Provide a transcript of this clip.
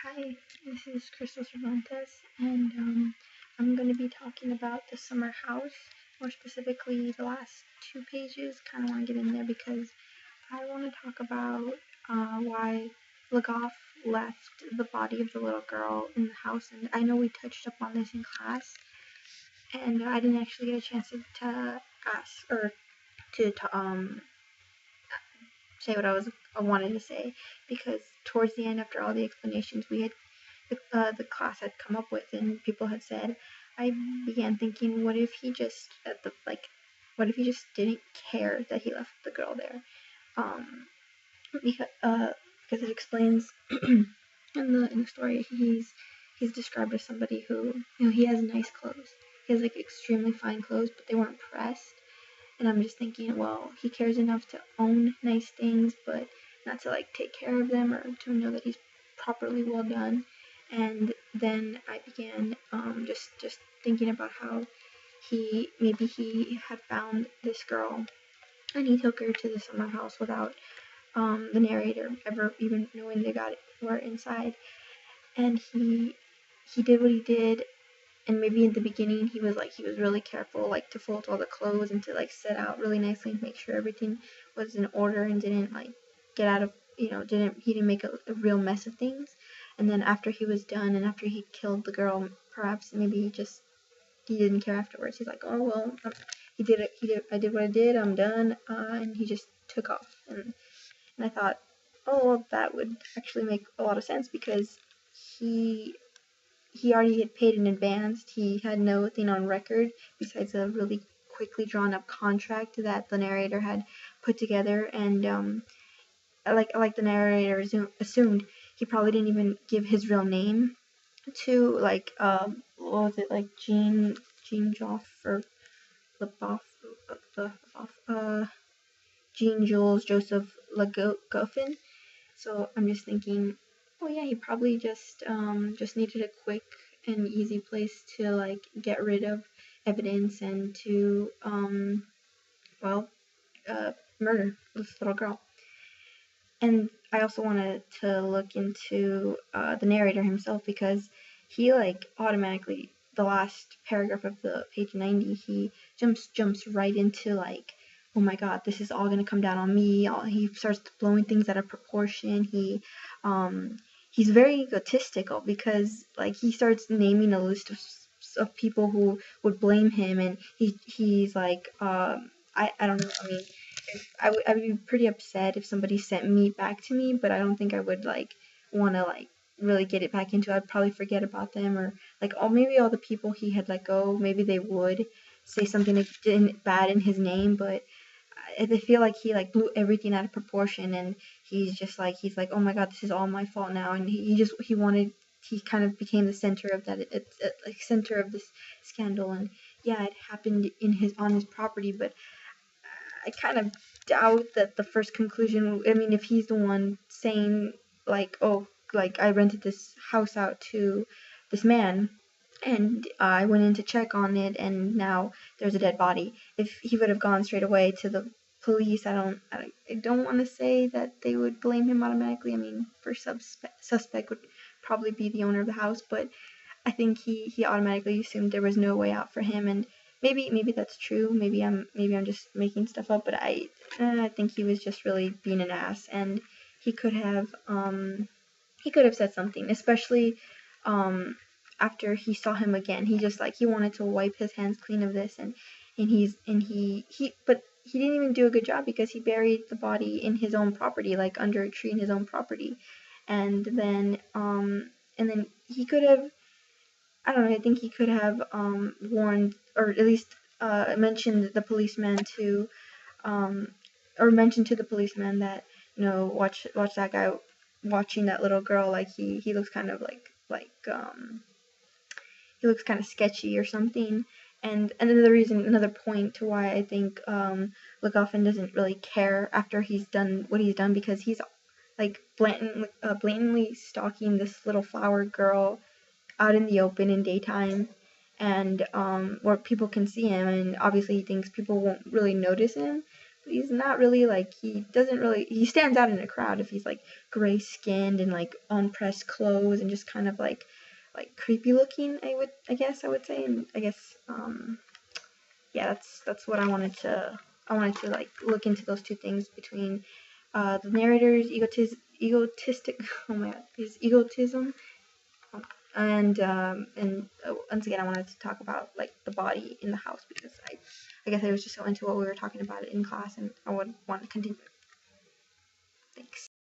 Hi, this is Crystal Cervantes, and I'm going to be talking about the summer house, more specifically the last two pages. Kind of want to get in there because I want to talk about why Lagoff left the body of the little girl in the house, and I know we touched up on this in class, and I didn't actually get a chance to ask or to say what I wanted to say because towards the end, after all the explanations the class had come up with and people had said, I began thinking, what if he just what if he just didn't care that he left the girl there? Um, because it explains in the story he's described as somebody who he has nice clothes. He has like extremely fine clothes, but they weren't pressed. And I'm just thinking, well, he cares enough to own nice things, but not to like take care of them or to know that he's properly well done. And then I began just thinking about how he had found this girl and he took her to the summer house without the narrator ever even knowing were inside. And he did what he did, and maybe in the beginning he was really careful, like to fold all the clothes and to like set out really nicely and make sure everything was in order and didn't like get out of he didn't make a real mess of things. And then after he was done and after he killed the girl, perhaps maybe he didn't care afterwards. He's like, oh well, I did what I did, I'm done, and he just took off. And I thought, oh well, that would actually make a lot of sense because he he already had paid in advance. He had nothing on record besides a really quickly drawn up contract that the narrator had put together. And like the narrator assumed, he probably didn't even give his real name to what was it, like Jean Joff or Leboff, Jean Jules Joseph Legoffin. So I'm just thinking, oh yeah, he probably just needed a quick and easy place to like get rid of evidence and to well murder this little girl. And I also wanted to look into the narrator himself because he like automatically, the last paragraph of the page 90, he jumps right into like, oh my god, this is all gonna come down on me. He starts blowing things out of proportion. He's very egotistical because like he starts naming a list of people who would blame him, and he's like I don't know. I mean, I would be pretty upset if somebody sent meat back to me, but I don't think I would like want to like really get it back into. I'd probably forget about them, or like maybe all the people he had let go, maybe they would say something bad in his name, but I feel like he like blew everything out of proportion, and he's like, oh my god, this is all my fault now, and he kind of became the center of that, like center of this scandal. And yeah, it happened on his property, but I kind of doubt that the first conclusion, I mean, if he's the one saying, like, oh, like, I rented this house out to this man, and I went in to check on it, and now there's a dead body. If he would have gone straight away to the police, I don't want to say that they would blame him automatically. I mean, first suspect would probably be the owner of the house, but I think he automatically assumed there was no way out for him. And maybe that's true. Maybe I'm just making stuff up, but I think he was just really being an ass, and he could have said something, especially after he saw him again. He wanted to wipe his hands clean of this, but he didn't even do a good job because he buried the body in his own property, like under a tree in his own property. And then he could have, I don't know, I think he could have warned, or at least mentioned the policeman to, or mentioned to the policeman that, watch that guy watching that little girl, like he looks kind of he looks kind of sketchy or something. And another point to why I think Legoffin doesn't really care after he's done what he's done, because he's like blatantly stalking this little flower girl out in the open in daytime, and where people can see him, and obviously he thinks people won't really notice him, he's not really like, he stands out in a crowd if he's like gray skinned and like unpressed clothes and just kind of like creepy looking, I guess I would say. And I guess yeah, that's what I wanted to like look into those two things between the narrator's egotistic oh my god, his egotism, and once again I wanted to talk about like the body in the house, because I guess I was just so into what we were talking about in class, and I would want to continue. Thanks.